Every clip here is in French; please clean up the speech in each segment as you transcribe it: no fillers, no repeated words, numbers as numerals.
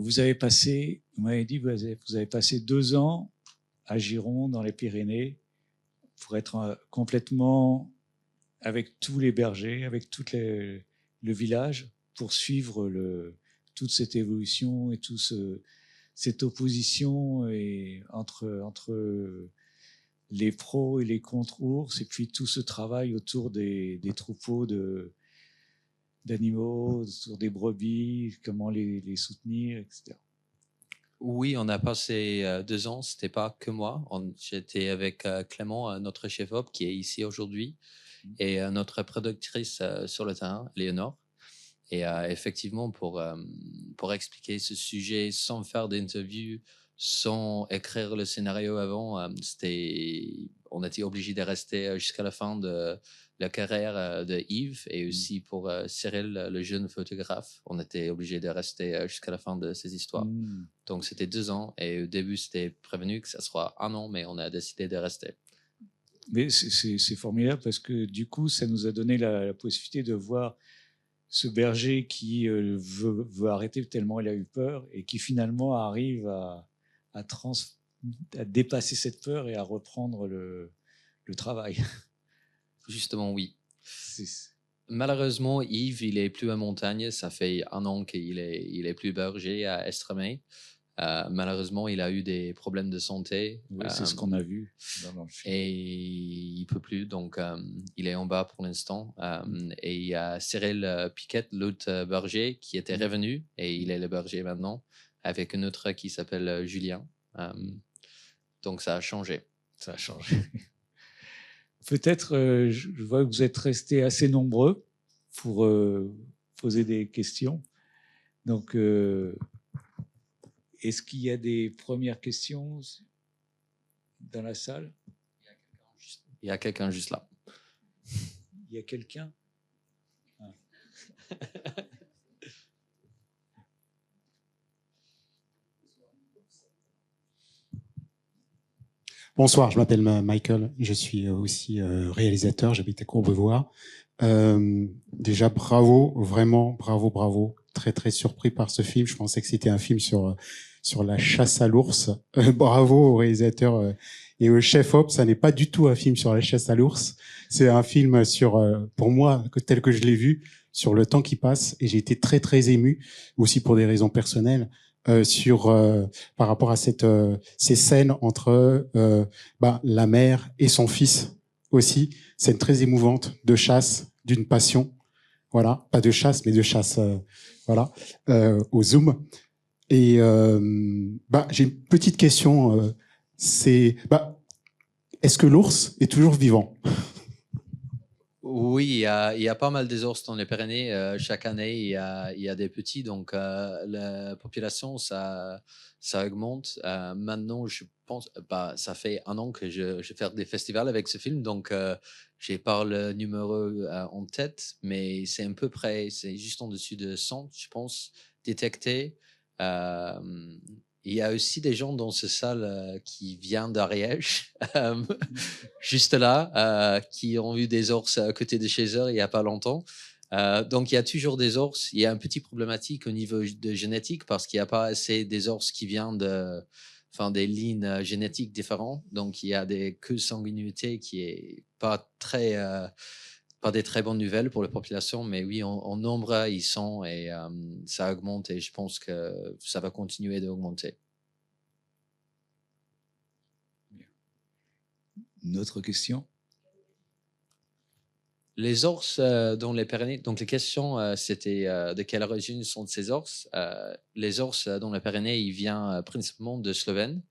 vous m'avez dit, vous avez passé 2 ans à Giron, dans les Pyrénées, pour être complètement avec tous les bergers, avec le village, pour suivre toute cette évolution et cette opposition entre les pros et les contre-ours, et puis tout ce travail autour des troupeaux d'animaux, autour des brebis, comment les soutenir, etc. Oui, on a passé 2 ans, c'était pas que moi. J'étais avec Clément, notre chef-op, qui est ici aujourd'hui, et notre productrice sur le terrain, Léonore. Et effectivement, pour expliquer ce sujet sans faire d'interview, sans écrire le scénario avant, on était obligé de rester jusqu'à la fin de la carrière de Yves, et aussi pour Cyril, le jeune photographe, on était obligé de rester jusqu'à la fin de ces histoires. Donc c'était 2 ans, et au début c'était prévenu que ça sera 1 an, mais on a décidé de rester. Mais c'est formidable, parce que du coup, ça nous a donné la possibilité de voir ce berger qui veut arrêter tellement il a eu peur, et qui finalement arrive à dépasser cette peur et à reprendre le travail. Justement, oui. Malheureusement, Yves, il est plus à montagne. Ça fait 1 an qu'il est plus berger à Estremay. Malheureusement, il a eu des problèmes de santé. Oui, c'est ce qu'on a vu dans le film. Et il peut plus, donc il est en bas pour l'instant. Et il y a Cyril Piquet, l'autre berger, qui était revenu, et il est le berger maintenant, avec un autre qui s'appelle Julien. Donc ça a changé. Ça a changé. Peut-être, je vois que vous êtes restés assez nombreux pour poser des questions. Donc, est-ce qu'il y a des premières questions dans la salle? Il y a quelqu'un juste là. Il y a quelqu'un? Ah. Bonsoir, je m'appelle Michael, je suis aussi réalisateur, j'habite à Courbevoie. Déjà, bravo, vraiment, bravo. Très surpris par ce film. Je pensais que c'était un film sur la chasse à l'ours. Bravo au réalisateur et au chef-op. Ça n'est pas du tout un film sur la chasse à l'ours. C'est un film sur, pour moi, tel que je l'ai vu, sur le temps qui passe. Et j'ai été très ému, aussi pour des raisons personnelles, par rapport à ces scènes entre la mère et son fils aussi. Scène très émouvante de chasse, d'une passion. Voilà, pas de chasse, mais de chasse, au zoom. Et j'ai une petite question. Est-ce que l'ours est toujours vivant? Oui, il y a pas mal des ours dans les Pyrénées. Chaque année, il y a des petits, donc la population, ça augmente. Maintenant, je pense, ça fait 1 an que je fais des festivals avec ce film, donc j'ai pas le numéro en tête, mais c'est à peu près, c'est juste en dessus de 100, je pense, détectés. Il y a aussi des gens dans cette salle qui viennent d'Ariège, juste là, qui ont vu des ours à côté de chez eux il n'y a pas longtemps. Donc, il y a toujours des ours. Il y a un petit problématique au niveau de génétique, parce qu'il n'y a pas assez des ours qui viennent des lignes génétiques différentes. Donc, il y a des queues sanguinité qui est pas des très bonnes nouvelles pour la population, mais oui, en nombre, ils sont, et ça augmente, et je pense que ça va continuer d'augmenter. Une autre question? Les ours dans les Pyrénées, donc les questions, c'était de quelle origine sont ces ours? Les ours dans les Pyrénées, ils viennent principalement de Slovène.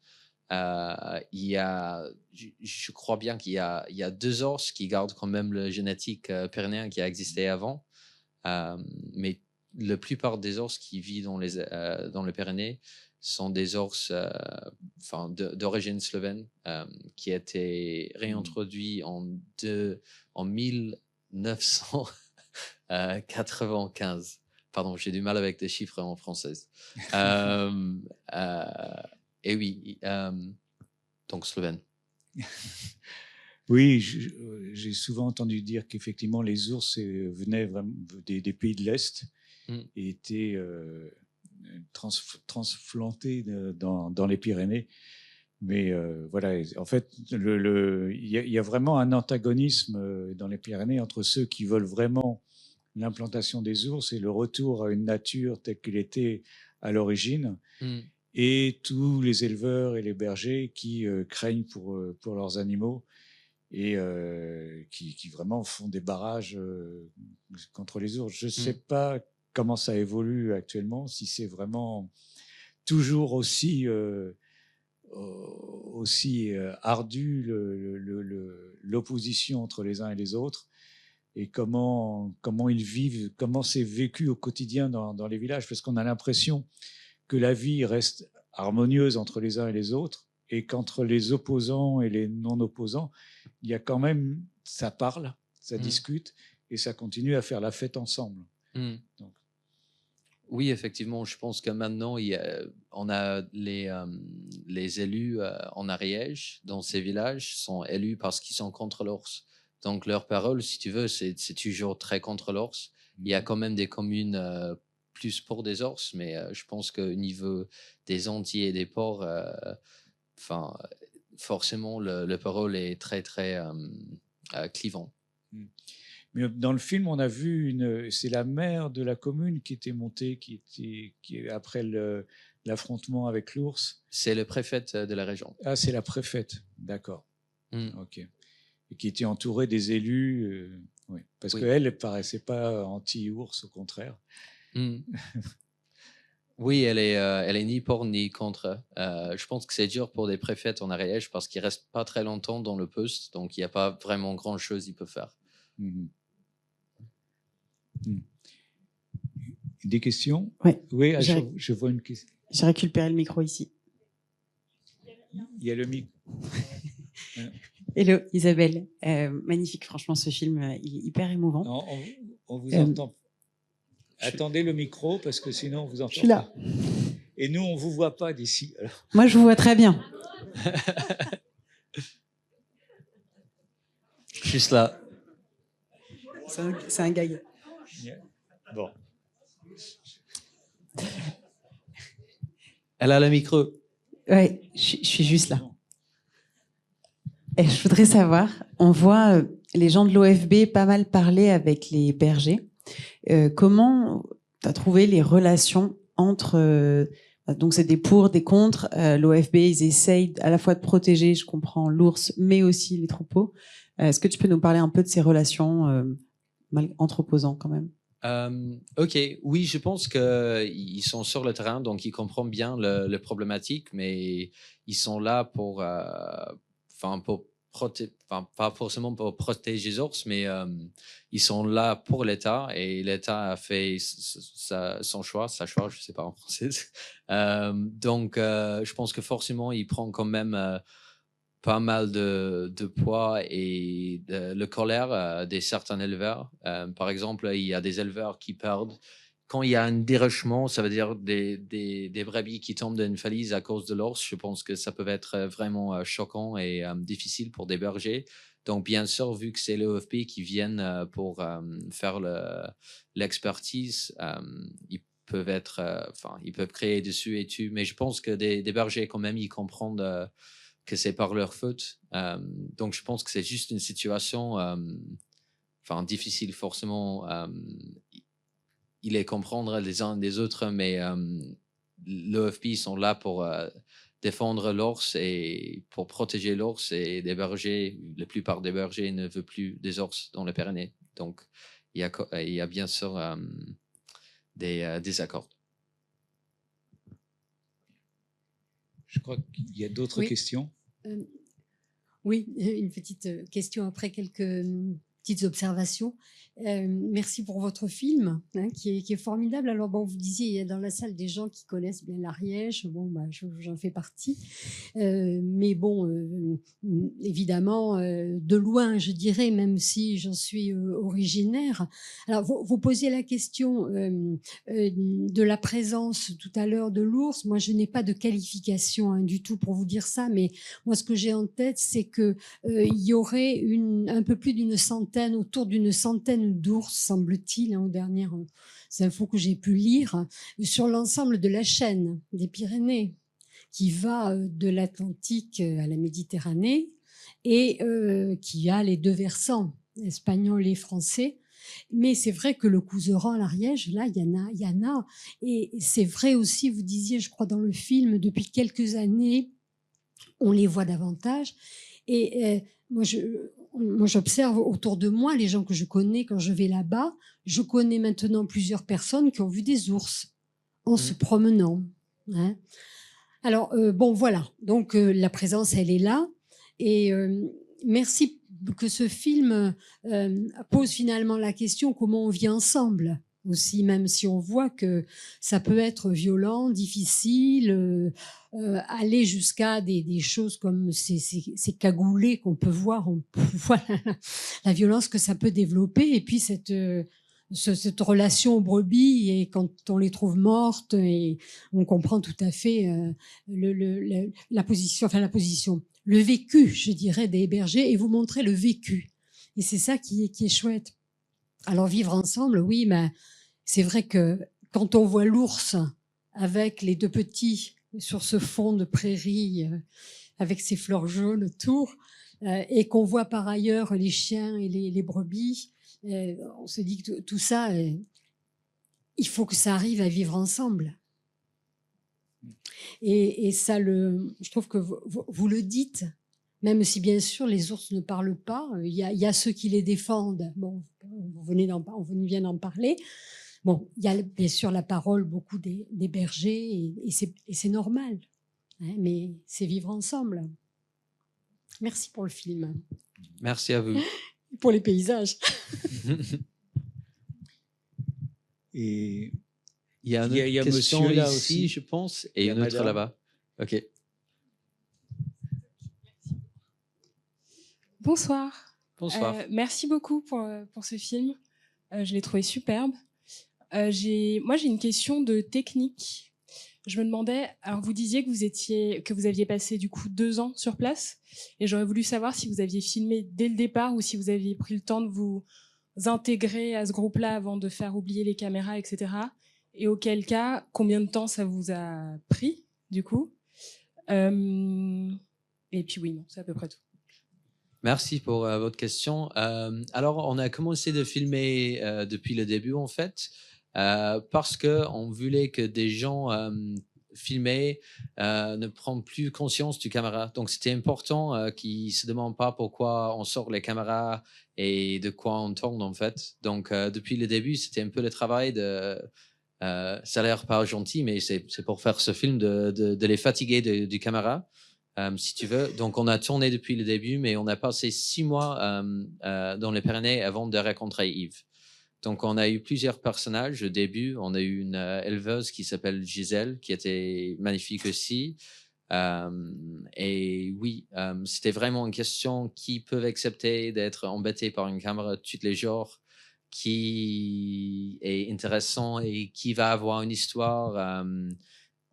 Je crois bien qu'il y a 2 ours qui gardent quand même le génétique pyrénéen qui a existé avant. Mais la plupart des ours qui vivent dans les Pyrénées sont des ours d'origine slovène qui étaient réintroduits en 1995. Pardon, j'ai du mal avec des chiffres en français. Et oui, donc slovène. Oui, j'ai souvent entendu dire qu'effectivement les ours venaient vraiment des pays de l'Est et étaient transplantés dans les Pyrénées. Mais voilà, en fait, il y a vraiment un antagonisme dans les Pyrénées entre ceux qui veulent vraiment l'implantation des ours et le retour à une nature telle qu'elle était à l'origine, et tous les éleveurs et les bergers qui craignent pour leurs animaux et qui vraiment font des barrages contre les ours. Je ne sais pas comment ça évolue actuellement, si c'est vraiment toujours aussi ardue l'opposition entre les uns et les autres, et comment ils vivent, comment c'est vécu au quotidien dans les villages, parce qu'on a l'impression que la vie reste harmonieuse entre les uns et les autres, et qu'entre les opposants et les non-opposants, il y a quand même, ça parle, ça discute, et ça continue à faire la fête ensemble. Donc. Oui, effectivement, je pense que maintenant, on a les élus en Ariège, dans ces villages, sont élus parce qu'ils sont contre l'ours. Donc, leur parole, si tu veux, c'est toujours très contre l'ours. Il y a quand même des communes plus pour des ours, mais je pense qu'au niveau des Antilles et des ports, forcément, le parole est très, très clivant. Mais dans le film, on a vu c'est la maire de la commune qui était montée, qui après l'affrontement avec l'ours. C'est le préfet de la région. Ah, c'est la préfète, d'accord. Ok. Et qui était entourée des élus, oui. Parce qu'elle ne paraissait pas anti-ours, au contraire. Oui, elle est ni pour ni contre. Je pense que c'est dur pour des préfets en Ariège parce qu'ils restent pas très longtemps dans le poste, donc il n'y a pas vraiment grand-chose qu'ils peuvent faire. Des questions? Oui, je vois une question. J'ai récupéré le micro ici. Il y a le micro. Hello Isabelle, magnifique, franchement ce film il est hyper émouvant. Non, on vous entend. Attendez le micro parce que sinon on vous entend. Je suis là. Et nous on vous voit pas d'ici. Moi je vous vois très bien. Juste là. C'est un gag. Bon. Elle a le micro. Ouais, je suis juste là. Et je voudrais savoir, on voit les gens de l'OFB pas mal parler avec les bergers. Comment tu as trouvé les relations entre... donc c'est des pour, des contre. L'OFB, ils essayent à la fois de protéger, je comprends, l'ours, mais aussi les troupeaux. Est-ce que tu peux nous parler un peu de ces relations entre opposants quand même? Ok, oui, je pense qu'ils sont sur le terrain, donc ils comprennent bien le problématique, mais ils sont là pour pas forcément pour protéger les ours, mais ils sont là pour l'État, et l'État a fait son choix, je sais pas en français. Donc, je pense que forcément, il prend quand même pas mal de poids et de colère des certains éleveurs. Par exemple, il y a des éleveurs qui perdent. Quand il y a un dérochement, ça veut dire des brebis qui tombent d'une falaise à cause de l'ours. Je pense que ça peut être vraiment choquant et difficile pour des bergers. Donc, bien sûr, vu que c'est l'OFP qui viennent pour faire l'expertise, ils peuvent créer dessus et dessus. Mais je pense que des bergers, quand même, ils comprennent que c'est par leur faute. Donc, je pense que c'est juste une situation difficile, forcément. Il est comprendre les uns des autres, mais l'OFP sont là pour défendre l'ours et pour protéger l'ours, et des bergers, la plupart des bergers ne veulent plus des ours dans les Pyrénées. Donc, il y a bien sûr des désaccords. Je crois qu'il y a d'autres questions. Oui, une petite question après quelques petites observations. Merci pour votre film, qui est formidable. Alors, bon, vous disiez, il y a dans la salle des gens qui connaissent bien l'Ariège. Bon, j'en fais partie. Mais bon, évidemment, de loin, je dirais, même si j'en suis originaire. Alors, vous posiez la question de la présence tout à l'heure de l'ours. Moi, je n'ai pas de qualification du tout pour vous dire ça, mais moi, ce que j'ai en tête, c'est que il y aurait un peu plus d'une 100 autour d'une centaine d'ours, semble-t-il, aux dernières infos que j'ai pu lire, sur l'ensemble de la chaîne des Pyrénées, qui va de l'Atlantique à la Méditerranée et qui a les deux versants, espagnol et français. Mais c'est vrai que le couseran, l'Ariège, là, il y en a. Et c'est vrai aussi, vous disiez, je crois, dans le film, depuis quelques années, on les voit davantage. Et moi, j'observe autour de moi, les gens que je connais quand je vais là-bas, je connais maintenant plusieurs personnes qui ont vu des ours en se promenant. Hein. Alors, bon, voilà. Donc, la présence, elle est là. Et merci que ce film pose finalement la question comment on vit ensemble aussi, même si on voit que ça peut être violent, difficile, aller jusqu'à des choses comme ces cagoulés qu'on peut voir, on voit la violence que ça peut développer, et puis cette relation aux brebis, et quand on les trouve mortes, et on comprend tout à fait la position, le vécu, je dirais, des bergers, et vous montrer le vécu. Et c'est ça qui est chouette. Alors, vivre ensemble, oui, mais c'est vrai que quand on voit l'ours avec les deux petits sur ce fond de prairie, avec ses fleurs jaunes autour, et qu'on voit par ailleurs les chiens et les brebis, on se dit que tout ça, il faut que ça arrive à vivre ensemble. Et ça, je trouve que vous le dites, même si bien sûr les ours ne parlent pas, il y a ceux qui les défendent. Bon, on vient d'en parler. Bon, il y a bien sûr la parole beaucoup des bergers, et c'est normal, hein, mais c'est vivre ensemble. Merci pour le film. Merci à vous. Pour les paysages. Et il y a une question là ici, je pense, et une autre là-bas. OK. Bonsoir. Bonsoir. Merci beaucoup pour ce film. Je l'ai trouvé superbe. Moi, j'ai une question de technique. Je me demandais, alors vous disiez que vous aviez passé du coup 2 ans sur place, et j'aurais voulu savoir si vous aviez filmé dès le départ ou si vous aviez pris le temps de vous intégrer à ce groupe-là avant de faire oublier les caméras, etc. Et auquel cas, combien de temps ça vous a pris, du coup Et puis oui, non, c'est à peu près tout. Merci pour votre question. Alors, on a commencé de filmer depuis le début, en fait, parce qu'on voulait que des gens filmés ne prennent plus conscience du caméra. Donc, c'était important qu'ils ne se demandent pas pourquoi on sort les caméras et de quoi on tourne, en fait. Donc, depuis le début, c'était un peu le travail de... ça a l'air pas gentil, mais c'est pour faire ce film de les fatiguer du caméra. Si tu veux. Donc, on a tourné depuis le début, mais on a passé 6 mois dans les Pyrénées avant de rencontrer Yves. Donc, on a eu plusieurs personnages au début. On a eu une éleveuse qui s'appelle Gisèle, qui était magnifique aussi. Et oui, c'était vraiment une question qui peut accepter d'être embêté par une caméra tous les jours, qui est intéressant et qui va avoir une histoire...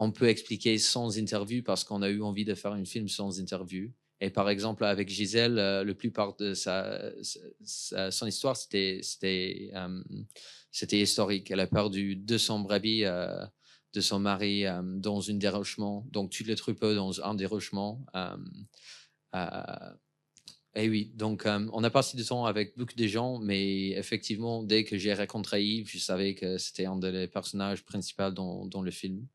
on peut expliquer sans interview parce qu'on a eu envie de faire un film sans interview. Et par exemple, avec Gisèle, la plupart de son histoire, c'était historique. Elle a perdu 200 brebis de son mari dans un dérochement. Donc, tous les troupeaux dans un dérochement. Et oui, donc on a passé du temps avec beaucoup de gens, mais effectivement, dès que j'ai rencontré Yves, je savais que c'était un des personnages principaux dans le film.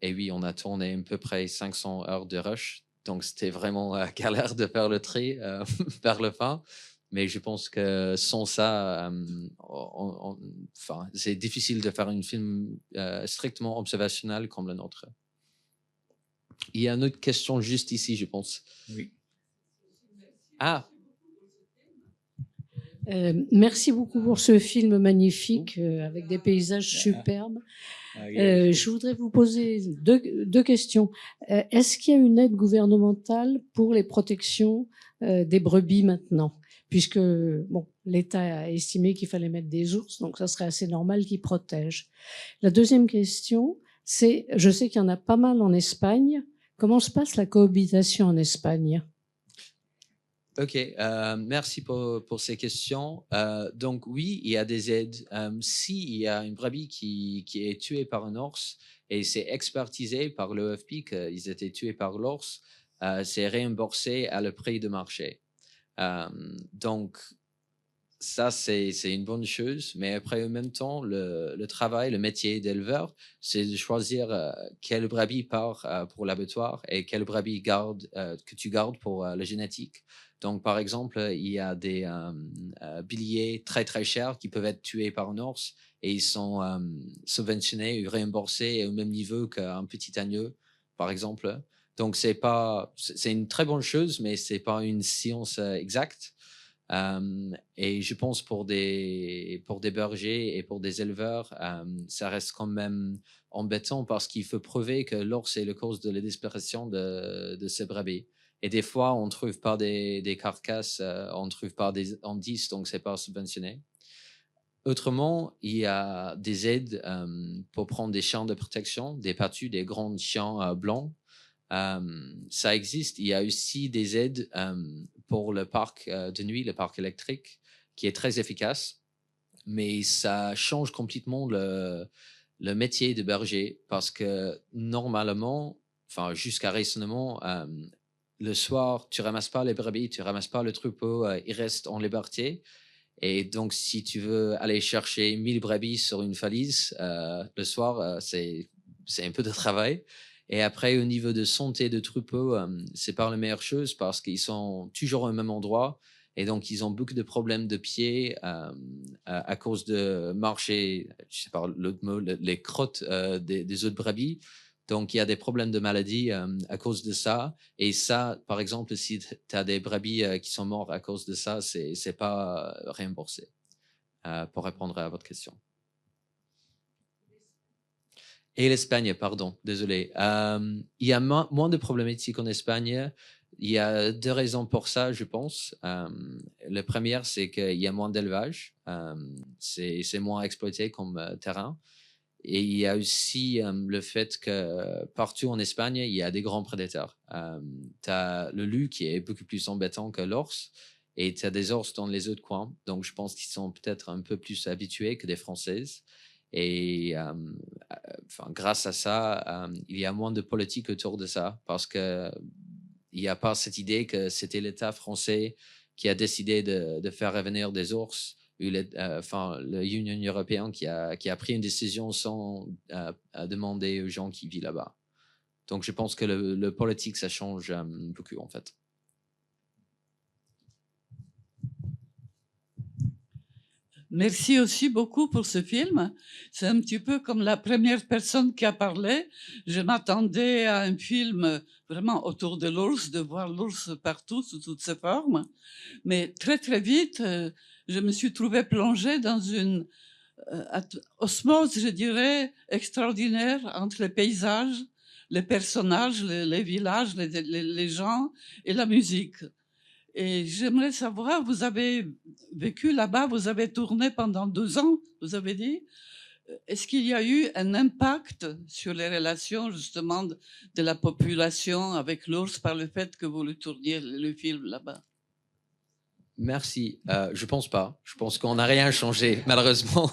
Et oui, on a tourné à peu près 500 heures de rush, donc c'était vraiment galère de faire le tri vers le fin. Mais je pense que sans ça, c'est difficile de faire un film strictement observationnel comme le nôtre. Il y a une autre question juste ici, je pense. Oui. Ah. Merci beaucoup pour ce film magnifique avec des paysages superbes. Je voudrais vous poser deux questions. Est-ce qu'il y a une aide gouvernementale pour les protections des brebis maintenant? Puisque bon, l'État a estimé qu'il fallait mettre des ours, donc ça serait assez normal qu'ils protègent. La deuxième question, c'est, je sais qu'il y en a pas mal en Espagne. Comment se passe la cohabitation en Espagne? Ok, merci pour ces questions. Donc oui, il y a des aides. S'il y a une brebis qui est tuée par un ours et c'est expertisé par l'OFP qu'ils étaient tués par l'ours, c'est réimbursé à le prix de marché. Donc ça, c'est une bonne chose, mais après, en même temps, le travail, le métier d'éleveur, c'est de choisir quelle brebis part pour l'abattoir et quelle brebis que tu gardes pour la génétique. Donc, par exemple, il y a des biliers très, très chers qui peuvent être tués par un ours et ils sont subventionnés ou réimbursés au même niveau qu'un petit agneau, par exemple. Donc, c'est une très bonne chose, mais c'est pas une science exacte. Et je pense pour des bergers et pour des éleveurs, ça reste quand même embêtant parce qu'il faut prouver que l'ours est la cause de la disparition de ces brebis. Et des fois, on ne trouve pas des carcasses, on ne trouve pas des indices, donc c'est pas subventionné. Autrement, il y a des aides pour prendre des chiens de protection, des patous, des grands chiens blancs. Ça existe. Il y a aussi des aides pour le parc de nuit, le parc électrique, qui est très efficace, mais ça change complètement le métier de berger parce que normalement, enfin jusqu'à récemment, le soir, tu ramasses pas les brebis, tu ramasses pas le troupeau, il reste en liberté. Et donc, si tu veux aller chercher 1000 brebis sur une valise, le soir, c'est un peu de travail. Et après, au niveau de santé de troupeau, c'est pas la meilleure chose parce qu'ils sont toujours au même endroit. Et donc, ils ont beaucoup de problèmes de pieds à cause de marcher, je sais pas l'autre mot, les crottes des autres brebis. Donc, il y a des problèmes de maladie à cause de ça. Et ça, par exemple, si tu as des brebis qui sont morts à cause de ça, c'est pas réimboursé. Pour répondre à votre question. Et l'Espagne, pardon, désolé. Il y a moins de problématiques en Espagne. Il y a 2 raisons pour ça, je pense. La première, c'est qu'il y a moins d'élevage. C'est moins exploité comme terrain. Et il y a aussi le fait que partout en Espagne, il y a des grands prédateurs. Tu as le loup qui est beaucoup plus embêtant que l'ours et tu as des ours dans les autres coins. Donc, je pense qu'ils sont peut-être un peu plus habitués que des Françaises. Et grâce à ça, il y a moins de politique autour de ça parce que il n'y a pas cette idée que c'était l'État français qui a décidé de faire revenir des ours ou l'Union européenne qui a pris une décision sans demander aux gens qui vivent là-bas. Donc, je pense que le politique, ça change beaucoup, en fait. Merci aussi beaucoup pour ce film. C'est un petit peu comme la première personne qui a parlé. Je m'attendais à un film vraiment autour de l'ours, de voir l'ours partout sous toutes ses formes. Mais très, très vite, je me suis trouvée plongée dans une osmose, je dirais, extraordinaire entre les paysages, les personnages, les villages, les gens et la musique. Et j'aimerais savoir, vous avez vécu là-bas, vous avez tourné pendant 2 ans, vous avez dit. Est-ce qu'il y a eu un impact sur les relations justement de la population avec l'ours par le fait que vous le tourniez le film là-bas? Merci. Je pense pas. Je pense qu'on n'a rien changé, malheureusement.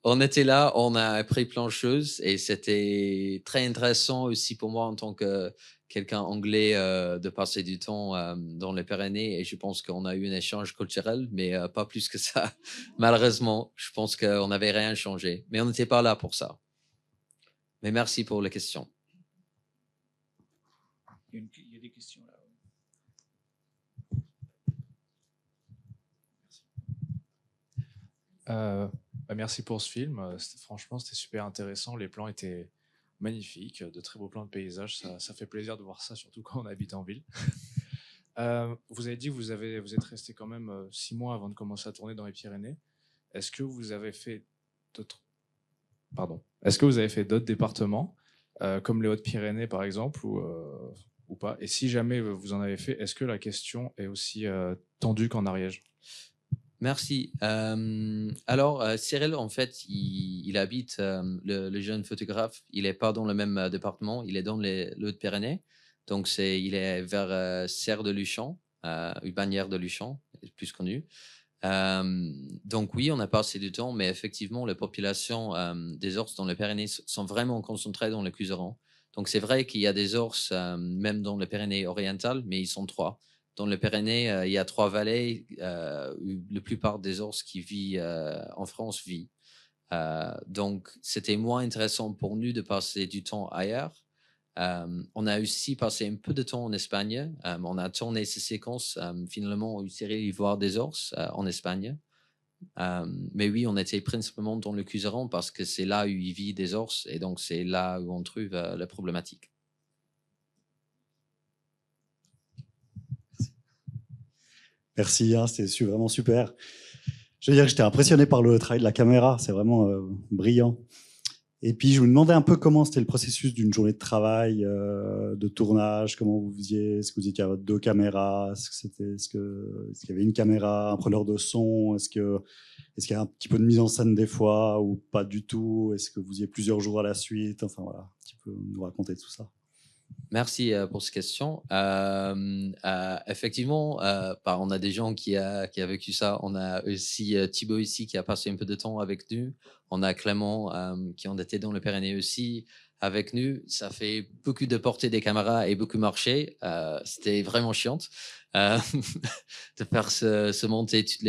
On était là, on a appris plein de choses et c'était très intéressant aussi pour moi en tant que quelqu'un anglais de passer du temps dans les Pyrénées et je pense qu'on a eu un échange culturel, mais pas plus que ça. Malheureusement, je pense qu'on n'avait rien changé, mais on n'était pas là pour ça. Mais merci pour la question. Il y a des questions là. Merci pour ce film. Franchement, c'était super intéressant. Les plans étaient magnifiques, de très beaux plans de paysages. Ça fait plaisir de voir ça, surtout quand on habite en ville. Vous avez dit que vous êtes resté quand même 6 mois avant de commencer à tourner dans les Pyrénées. Est-ce que vous avez fait d'autres départements, comme les Hautes-Pyrénées par exemple, ou pas? Et si jamais vous en avez fait, est-ce que la question est aussi tendue qu'en Ariège? Merci. Alors, Cyril, en fait, il habite, le jeune photographe, il n'est pas dans le même département, il est dans les Hautes-Pyrénées. Donc, il est vers Serre de Luchon. une bannière de Luchon, plus connue. Donc oui, on a passé du temps, mais effectivement, les populations des ours dans les Pyrénées sont vraiment concentrées dans le Cuseron. Donc c'est vrai qu'il y a des ours même dans les Pyrénées orientales, mais ils sont 3. Dans les Pyrénées, il y a 3 vallées où la plupart des ours qui vivent en France vivent. Donc c'était moins intéressant pour nous de passer du temps ailleurs. On a aussi passé un peu de temps en Espagne. On a tourné ces séquences finalement une série Voir des ours en Espagne. Mais oui, on était principalement dans le Cuseron parce que c'est là où il vit des ours et donc c'est là où on trouve la problématique. Merci, hein, c'était vraiment super. Je veux dire que j'étais impressionné par le travail de la caméra, c'est vraiment brillant. Et puis, je vous demandais un peu comment c'était le processus d'une journée de travail, de tournage, comment vous faisiez, est-ce que vous étiez à votre 2 caméras, est-ce qu'il y avait une caméra, un preneur de son, est-ce qu'il y a un petit peu de mise en scène des fois, ou pas du tout, est-ce que vous y êtes plusieurs jours à la suite, enfin voilà, un petit peu nous raconter tout ça. Merci pour cette question. Effectivement, on a des gens qui a vécu ça. On a aussi Thibaut ici qui a passé un peu de temps avec nous. On a Clément qui ont été dans le Pyrénées aussi avec nous. Ça fait beaucoup de porter des caméras et beaucoup marcher. C'était vraiment chiant de faire se monter tous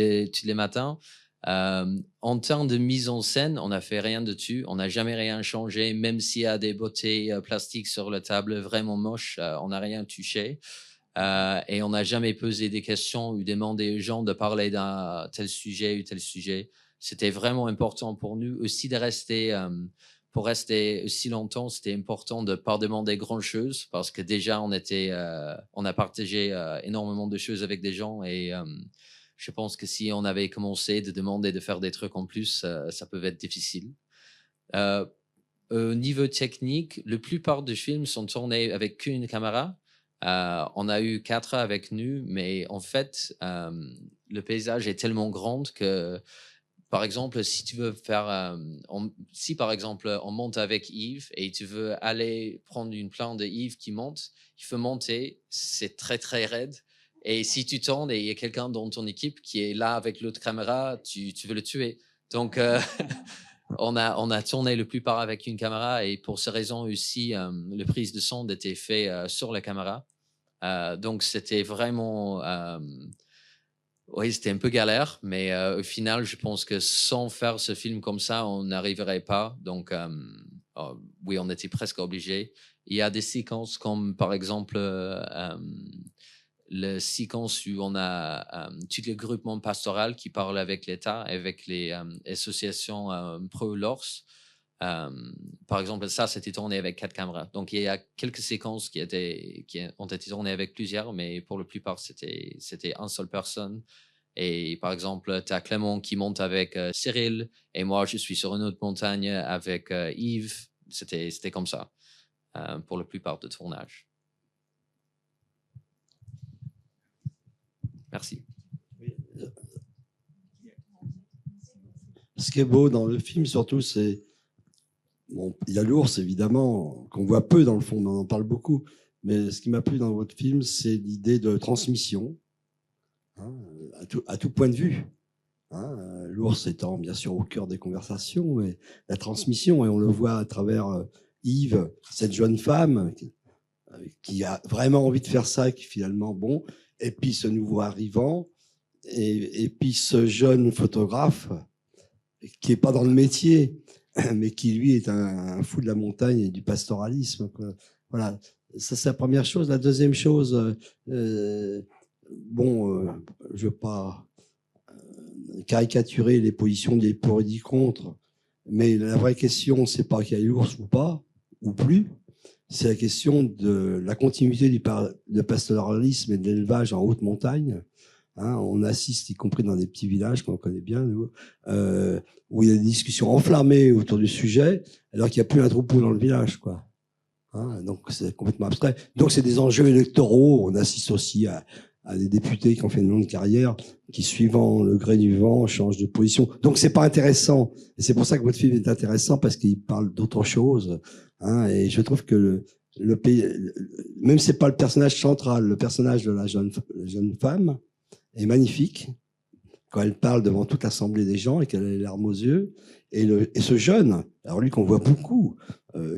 les matins. En termes de mise en scène, on n'a fait rien de dessus, on n'a jamais rien changé, même s'il y a des bouteilles plastiques sur la table vraiment moches, on n'a rien touché. Et on n'a jamais posé des questions ou demandé aux gens de parler d'un tel sujet ou tel sujet. C'était vraiment important pour nous aussi de rester, pour rester aussi longtemps, c'était important de ne pas demander grand-chose parce que déjà on a partagé énormément de choses avec des gens et je pense que si on avait commencé de demander de faire des trucs en plus, ça peut être difficile. Au niveau technique, la plupart des films sont tournés avec qu'une caméra. On a eu 4 avec nous, mais en fait, le paysage est tellement grand que, par exemple, si tu veux faire, si par exemple on monte avec Yves et tu veux aller prendre une plante de Yves qui monte, il faut monter, c'est très très raide. Et si tu tournes et il y a quelqu'un dans ton équipe qui est là avec l'autre caméra, tu veux le tuer. Donc, on a tourné la plupart avec une caméra et pour ces raisons aussi, le prise de son était fait sur la caméra. Donc, c'était vraiment... oui, c'était un peu galère, mais au final, je pense que sans faire ce film comme ça, on n'arriverait pas. Donc, oui, on était presque obligés. Il y a des séquences comme, par exemple... la séquence où on a tous les groupements pastoraux qui parlent avec l'État, avec les associations pro-l'ours. Par exemple, ça, c'était tourné avec 4 caméras. Donc, il y a quelques séquences qui ont été tournées avec plusieurs, mais pour la plupart, c'était une seule personne. Et par exemple, tu as Clément qui monte avec Cyril, et moi, je suis sur une autre montagne avec Yves. C'était comme ça pour la plupart de tournages. Merci. Ce qui est beau dans le film, surtout, c'est... Bon, il y a l'ours, évidemment, qu'on voit peu dans le fond, on en parle beaucoup. Mais ce qui m'a plu dans votre film, c'est l'idée de transmission, hein, à tout point de vue. Hein, l'ours étant bien sûr au cœur des conversations, mais la transmission, et on le voit à travers Yves, cette jeune femme qui a vraiment envie de faire ça, qui finalement, bon... Et puis ce nouveau arrivant, et puis ce jeune photographe qui n'est pas dans le métier, mais qui lui est un fou de la montagne et du pastoralisme. Voilà, ça c'est la première chose. La deuxième chose, je ne veux pas caricaturer les positions des pour et des contre, mais la vraie question, c'est pas qu'il y a l'ours ou pas, ou plus. C'est la question de la continuité du pastoralisme et de l'élevage en haute montagne. Hein, on assiste, y compris dans des petits villages qu'on connaît bien, nous, où il y a des discussions enflammées autour du sujet, alors qu'il n'y a plus un troupeau dans le village, quoi. Hein, donc c'est complètement abstrait. Donc c'est des enjeux électoraux. On assiste aussi à des députés qui ont fait une longue carrière, qui suivant le gré du vent changent de position. Donc c'est pas intéressant. Et c'est pour ça que votre film est intéressant, parce qu'il parle d'autre chose. Hein, et je trouve que le pays, même si c'est pas le personnage central, le personnage de la jeune femme est magnifique quand elle parle devant toute l'assemblée des gens et qu'elle a les larmes aux yeux. Et ce jeune, alors lui qu'on voit beaucoup,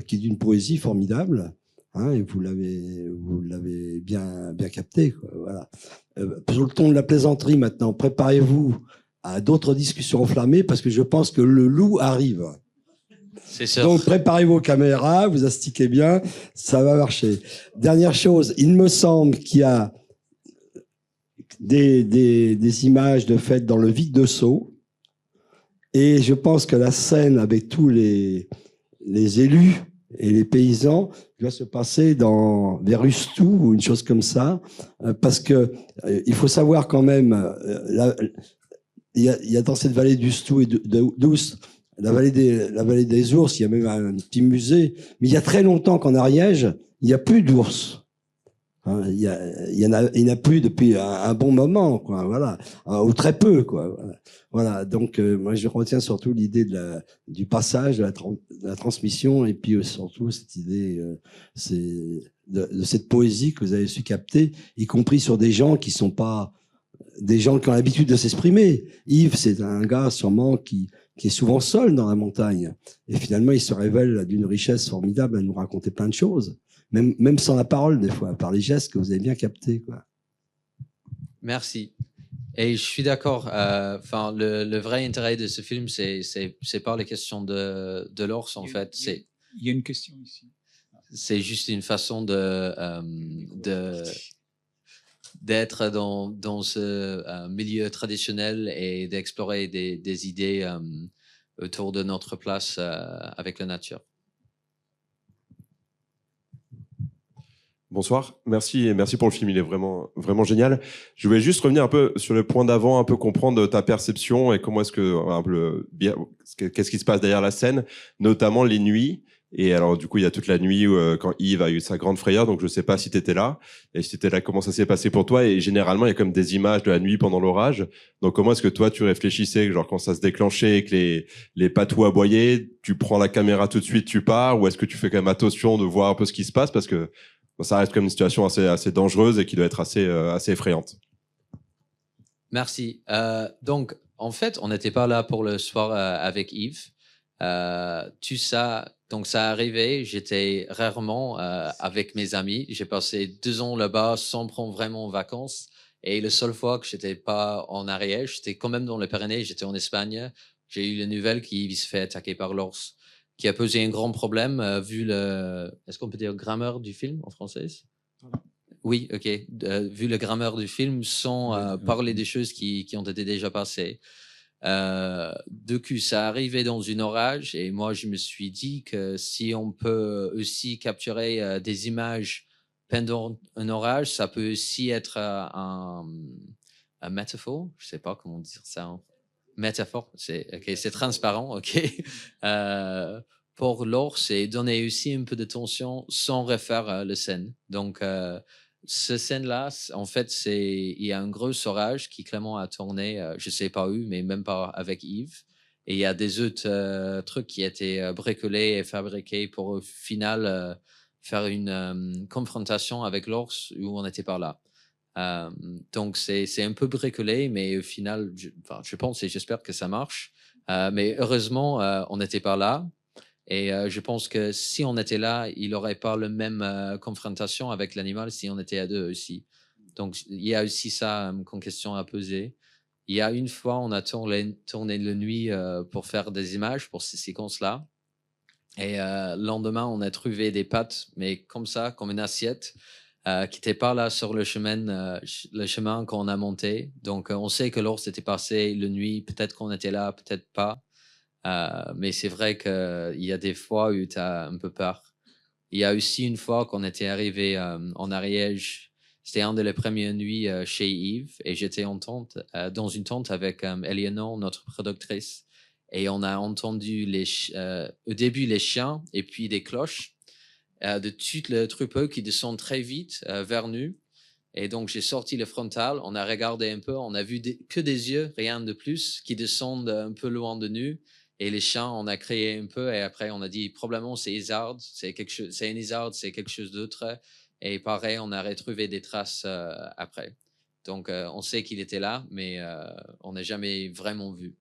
qui est d'une poésie formidable, hein, et vous l'avez bien capté, quoi, voilà. Sur le ton de la plaisanterie maintenant, préparez-vous à d'autres discussions enflammées parce que je pense que le loup arrive. C'est sûr. Donc préparez vos caméras, vous astiquez bien, ça va marcher. Dernière chose, il me semble qu'il y a des images de fête dans le Vic de Sceaux. Et je pense que la scène avec tous les élus et les paysans doit se passer vers Ustou ou une chose comme ça. Parce que il faut savoir quand même, il y a dans cette vallée d'Ustou et d'Oust, la vallée des ours, il y a même un petit musée. Mais il y a très longtemps qu'en Ariège, il n'y a plus d'ours. Il y en a plus depuis un bon moment, quoi. Voilà, ou très peu, quoi. Voilà. Donc moi je retiens surtout l'idée du passage, de la transmission, et puis surtout cette idée, de cette poésie que vous avez su capter, y compris sur des gens qui sont pas des gens qui ont l'habitude de s'exprimer. Yves, c'est un gars sûrement qui est souvent seul dans la montagne, et finalement il se révèle d'une richesse formidable à nous raconter plein de choses. Même sans la parole, des fois, par les gestes que vous avez bien captés, quoi. Merci. Et je suis d'accord. Enfin, le vrai intérêt de ce film, c'est pas les questions de l'ours, en fait. Il y a une question ici. C'est juste une façon d'être dans ce milieu traditionnel et d'explorer des idées autour de notre place avec la nature. Bonsoir, merci pour le film, il est vraiment génial. Je voulais juste revenir un peu sur le point d'avant, un peu comprendre ta perception et comment est-ce que qu'est-ce qui se passe derrière la scène, notamment les nuits. Et alors du coup, il y a toute la nuit quand Yves a eu sa grande frayeur, donc je sais pas si tu étais là. Et si tu étais là, comment ça s'est passé pour toi? Et généralement, il y a comme des images de la nuit pendant l'orage. Donc comment est-ce que toi tu réfléchissais, genre quand ça se déclenchait et que les patous aboyaient, tu prends la caméra tout de suite, tu pars, ou est-ce que tu fais quand même attention de voir un peu ce qui se passe, parce que ça reste comme une situation assez dangereuse et qui doit être assez effrayante. Merci. Donc, en fait, on n'était pas là pour le soir avec Yves. Donc ça arrivait, j'étais rarement avec mes amis. J'ai passé 2 ans là-bas sans prendre vraiment vacances. Et la seule fois que j'étais pas en Ariège, j'étais quand même dans les Pyrénées, j'étais en Espagne. J'ai eu la nouvelle qu'Yves se fait attaquer par l'ours, qui a posé un grand problème vu est-ce qu'on peut dire grammaire du film en français? Oui, ok. Vu le grammaire du film, sans parler des choses qui ont été déjà passées. Du coup, ça arrivait dans une orage et moi, je me suis dit que si on peut aussi capturer des images pendant un orage, ça peut aussi être un métaphore. Je sais pas comment dire ça. Métaphore, c'est transparent, ok. Pour l'ours, c'est donner aussi un peu de tension sans refaire le scène. Donc, ce scène-là, en fait, il y a un gros orage qui Clément a tourné, je sais pas où, mais même pas avec Yves. Et il y a des autres trucs qui étaient bricolés et fabriqués pour au final faire une confrontation avec l'ours où on n'était pas là. Donc c'est un peu bricolé, mais au final, je pense et j'espère que ça marche. Mais heureusement, on n'était pas là. Et je pense que si on était là, il n'aurait pas la même confrontation avec l'animal si on était à deux aussi. Donc il y a aussi ça comme question à poser. Il y a une fois, on a tourné la nuit pour faire des images pour ces séquences-là. Et le lendemain, on a trouvé des pattes, mais comme ça, comme une assiette, qui n'était pas là sur le chemin qu'on a monté. Donc, on sait que l'ours était passé la nuit. Peut-être qu'on était là, peut-être pas. Mais c'est vrai qu'il y a des fois où tu as un peu peur. Il y a aussi une fois qu'on était arrivé en Ariège. C'était une des premières nuits chez Yves. Et j'étais dans une tente avec Eleanor, notre productrice. Et on a entendu au début les chiens et puis des cloches. De tout le troupeau qui descend très vite vers nous. Et donc, j'ai sorti le frontal, on a regardé un peu, on a vu que des yeux, rien de plus, qui descendent un peu loin de nous. Et les chiens, on a créé un peu et après on a dit probablement c'est Izzard, c'est un Izzard, c'est quelque chose d'autre. Et pareil, on a retrouvé des traces après. Donc on sait qu'il était là, mais on n'a jamais vraiment vu.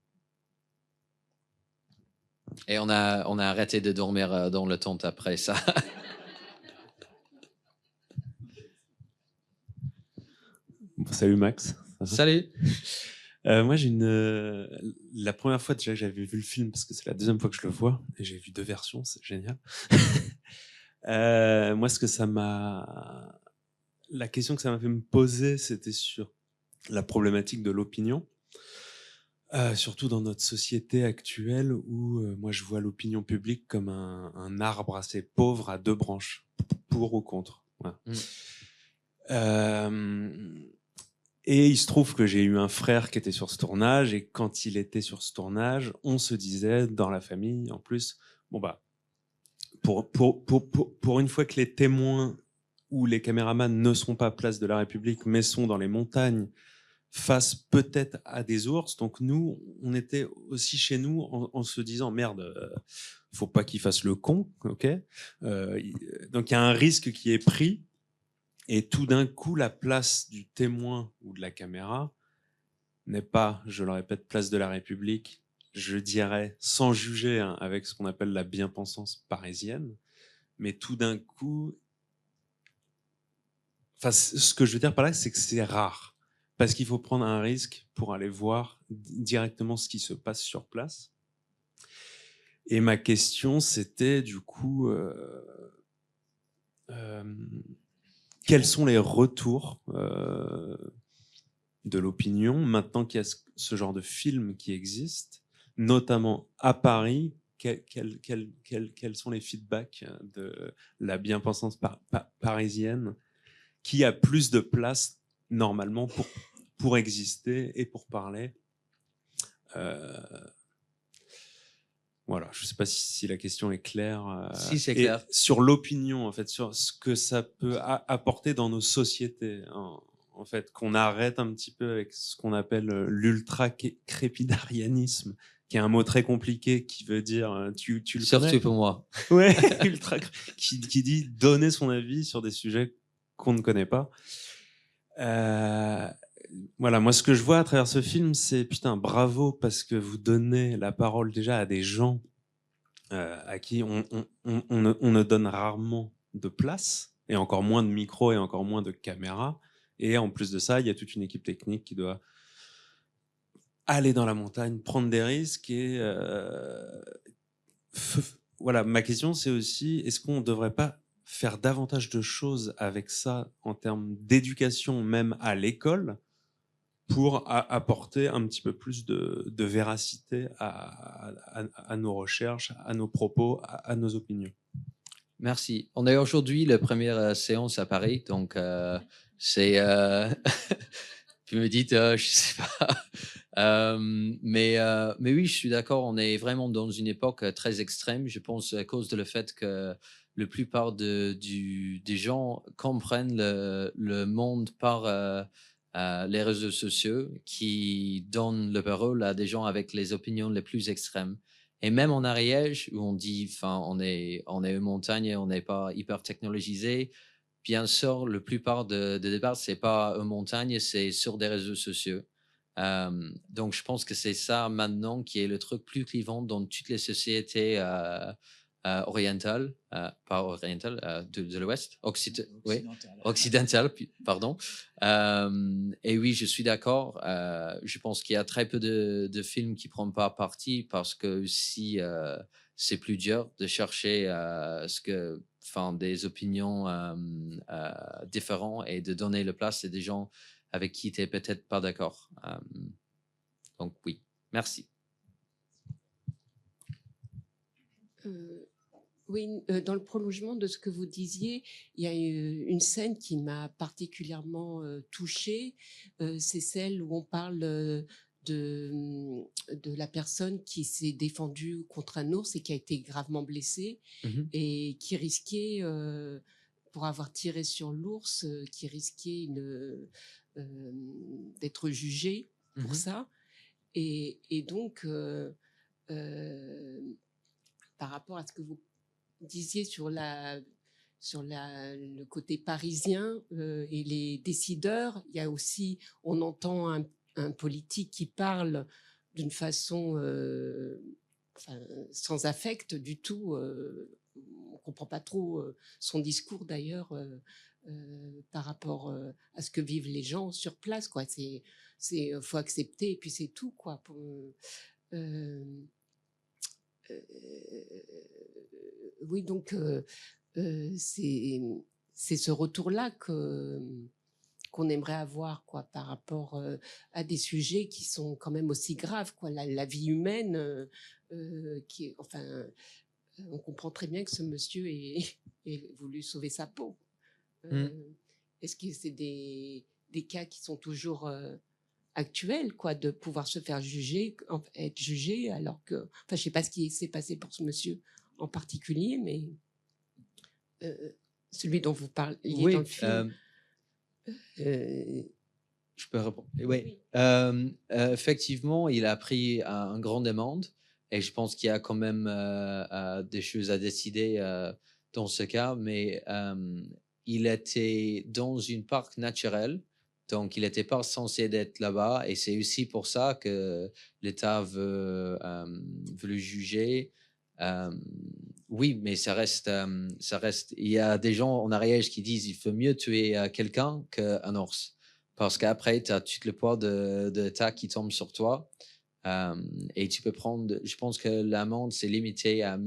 Et on a arrêté de dormir dans le tente après ça. Bon, salut Max. Salut. Moi, la première fois déjà que j'avais vu le film, parce que c'est la deuxième fois que je le vois, et j'ai vu 2 versions, c'est génial. Moi, la question que ça m'a fait me poser, c'était sur la problématique de l'opinion. Surtout dans notre société actuelle où moi je vois l'opinion publique comme un arbre assez pauvre à 2 branches, pour ou contre. Voilà. Et il se trouve que j'ai eu un frère qui était sur ce tournage, et quand il était sur ce tournage, on se disait dans la famille, en plus, bon bah, pour une fois que les témoins ou les caméramans ne sont pas place de la République, mais sont dans les montagnes, face peut-être à des ours. Donc nous, on était aussi chez nous en se disant merde, faut pas qu'il fasse le con, ok. Donc il y a un risque qui est pris, et tout d'un coup, la place du témoin ou de la caméra n'est pas, je le répète, place de la République. Je dirais, sans juger, hein, avec ce qu'on appelle la bien-pensance parisienne, mais tout d'un coup, enfin, ce que je veux dire par là, c'est que c'est rare. Parce qu'il faut prendre un risque pour aller voir directement ce qui se passe sur place. Et ma question, c'était du coup, quels sont les retours de l'opinion maintenant qu'il y a ce genre de film qui existe, notamment à Paris? Quels sont les feedbacks de la bien-pensance parisienne qui a plus de place normalement pour exister et pour parler. Voilà, je ne sais pas si la question est claire. Si, c'est clair. Sur l'opinion, en fait, sur ce que ça peut apporter dans nos sociétés, en fait, qu'on arrête un petit peu avec ce qu'on appelle l'ultra-crépidarianisme, qui est un mot très compliqué, qui veut dire, tu le Surtout connais ? pour moi. Ouais, qui dit donner son avis sur des sujets qu'on ne connaît pas. Voilà, moi ce que je vois à travers ce film, c'est putain, bravo, parce que vous donnez la parole déjà à des gens à qui on ne donne rarement de place, et encore moins de micro et encore moins de caméra. Et en plus de ça, il y a toute une équipe technique qui doit aller dans la montagne, prendre des risques. Et voilà, ma question c'est aussi, est-ce qu'on ne devrait pas faire davantage de choses avec ça en termes d'éducation, même à l'école, pour apporter un petit peu plus de véracité à nos recherches, à nos propos, à nos opinions. Merci. On est aujourd'hui la première séance à Paris, donc c'est... Puis me dites, je sais pas. Mais oui, je suis d'accord, on est vraiment dans une époque très extrême, je pense, à cause de le fait que la plupart des gens comprennent le monde par les réseaux sociaux qui donnent le parole à des gens avec les opinions les plus extrêmes. Et même en Ariège, où on dit, enfin, on est une montagne et on n'est pas hyper technologisé, bien sûr, la plupart des débats, c'est pas une montagne, c'est sur des réseaux sociaux. Donc, je pense que c'est ça maintenant qui est le truc plus clivant dans toutes les sociétés orientales, pas orientales, de l'Ouest, occidentales, pardon. Et oui, je suis d'accord. Je pense qu'il y a très peu de films qui ne prennent pas parti parce que si c'est plus dur de chercher des opinions différentes et de donner la place à des gens avec qui tu n'es peut-être pas d'accord. Donc oui, merci. Oui, dans le prolongement de ce que vous disiez, il y a une scène qui m'a particulièrement touchée. C'est celle où on parle de la personne qui s'est défendue contre un ours et qui a été gravement blessée et qui risquait, pour avoir tiré sur l'ours, qui risquait d'être jugée pour ça. Et donc, par rapport à ce que vous disiez sur le côté parisien et les décideurs, il y a aussi, on entend un politique qui parle d'une façon sans affect du tout. On comprend pas trop son discours d'ailleurs par rapport à ce que vivent les gens sur place, quoi. Faut accepter et puis c'est tout, quoi. Oui, donc c'est ce retour-là qu'on aimerait avoir, quoi, par rapport à des sujets qui sont quand même aussi graves, quoi. La vie humaine, on comprend très bien que ce monsieur ait voulu sauver sa peau. Est-ce que c'est des cas qui sont toujours actuels, quoi, de pouvoir se faire juger, être jugé, alors que, je sais pas ce qui s'est passé pour ce monsieur en particulier, mais celui dont vous parlez dans le film. Je peux répondre. Oui. Effectivement, il a pris un grand amende et je pense qu'il y a quand même des choses à décider dans ce cas, mais il était dans une parc naturel, donc il n'était pas censé être là-bas et c'est aussi pour ça que l'État veut le juger. Oui, mais ça reste. Il y a des gens en Ariège qui disent qu'il faut mieux tuer quelqu'un qu'un ours. Parce qu'après, tu as tout le poids de l'État qui tombe sur toi. Et tu peux prendre. Je pense que l'amende, c'est limité à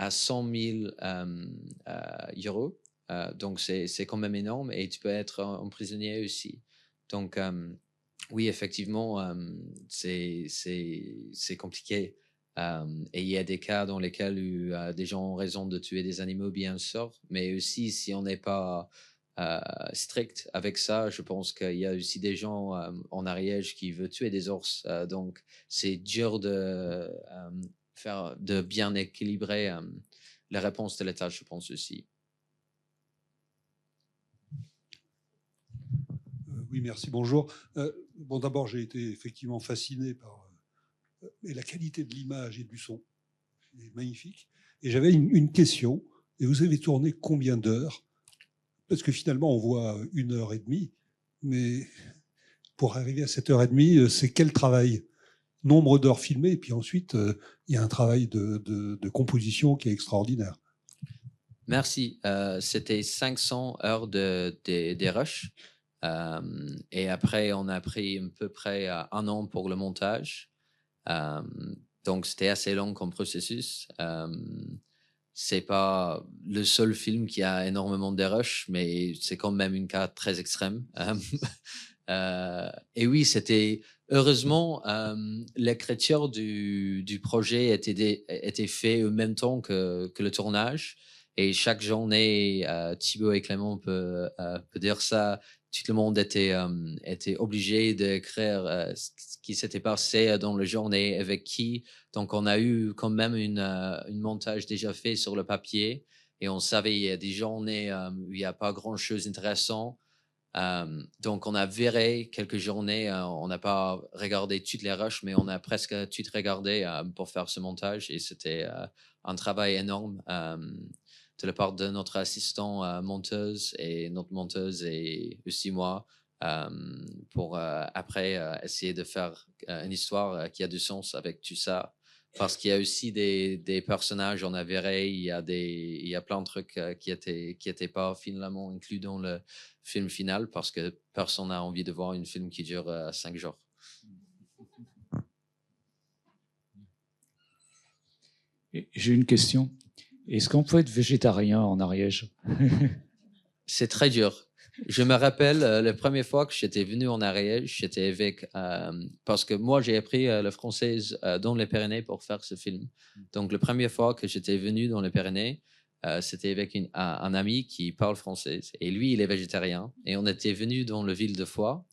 100 000 euros. Donc, c'est quand même énorme et tu peux être emprisonné aussi. Donc, oui, effectivement, c'est compliqué. Et il y a des cas dans lesquels des gens ont raison de tuer des animaux, bien sûr. Mais aussi, si on n'est pas strict avec ça, je pense qu'il y a aussi des gens en Ariège qui veulent tuer des ours. Donc, c'est dur de bien équilibrer la réponse de l'État, je pense aussi. Oui, merci, bonjour. D'abord, j'ai été effectivement fasciné par la qualité de l'image et du son. C'est magnifique. Et j'avais une question. Et vous avez tourné combien d'heures? Parce que finalement, on voit 1h30, mais pour arriver à 7h30, c'est quel travail? Nombre d'heures filmées, et puis ensuite, il y a un travail de composition qui est extraordinaire. Merci. C'était 500 heures des rushs. Et après, on a pris à peu près 1 an pour le montage. Donc, c'était assez long comme processus. C'est pas le seul film qui a énormément de rushs, mais c'est quand même un cas très extrême. Et oui, c'était heureusement l'écriture du projet était fait au même temps que le tournage. Et chaque journée, Thibaut et Clément peut dire ça. Tout le monde était obligé d'écrire ce qui s'était passé dans la journée, avec qui. Donc, on a eu quand même un montage déjà fait sur le papier. Et on savait, il y a des journées où il n'y a pas grand-chose d'intéressant. Donc, on a viré quelques journées. On n'a pas regardé toutes les rushs, mais on a presque tout regardé pour faire ce montage. Et c'était un travail énorme de la part de notre assistant monteuse et notre monteuse et aussi moi pour après essayer de faire une histoire qui a du sens avec tout ça. Parce qu'il y a aussi des personnages en avéré, il y a plein de trucs qui étaient pas finalement inclus dans le film final parce que personne n'a envie de voir un film qui dure 5 jours. J'ai une question. Est-ce qu'on peut être végétarien en Ariège? C'est très dur. Je me rappelle la première fois que j'étais venu en Ariège, j'étais avec parce que moi j'ai appris le français dans les Pyrénées pour faire ce film. Donc la première fois que j'étais venu dans les Pyrénées, c'était avec un ami qui parle français et lui il est végétarien et on était venu dans la ville de Foix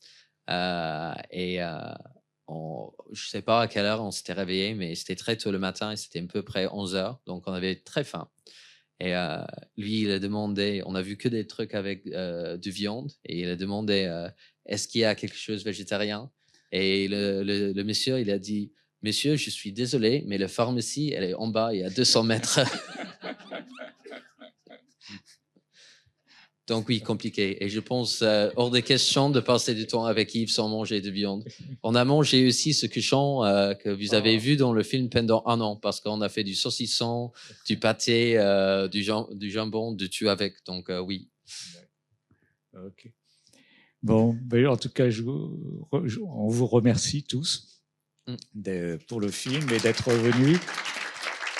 je sais pas à quelle heure on s'était réveillé, mais c'était très tôt le matin et c'était à peu près 11h, donc on avait très faim. Et lui, il a demandé, on a vu que des trucs avec de viande, et il a demandé est-ce qu'il y a quelque chose végétarien? Et le monsieur, il a dit, monsieur, je suis désolé, mais la pharmacie, elle est en bas, il y a 200 mètres. Donc oui, compliqué. Et je pense hors de question de passer du temps avec Yves sans manger de viande. On a mangé aussi ce cochon que vous avez vu dans le film pendant 1 an, parce qu'on a fait du saucisson, du pâté, du jambon, du tout avec. Donc oui. Ok. Bon, ben, en tout cas, on vous remercie tous pour le film et d'être venus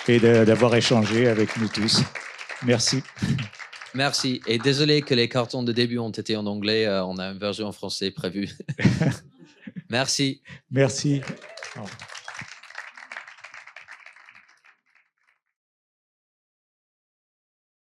et d'avoir échangé avec nous tous. Merci. Merci. Et désolé que les cartons de début ont été en anglais. On a une version en français prévue. Merci. Merci. Au revoir.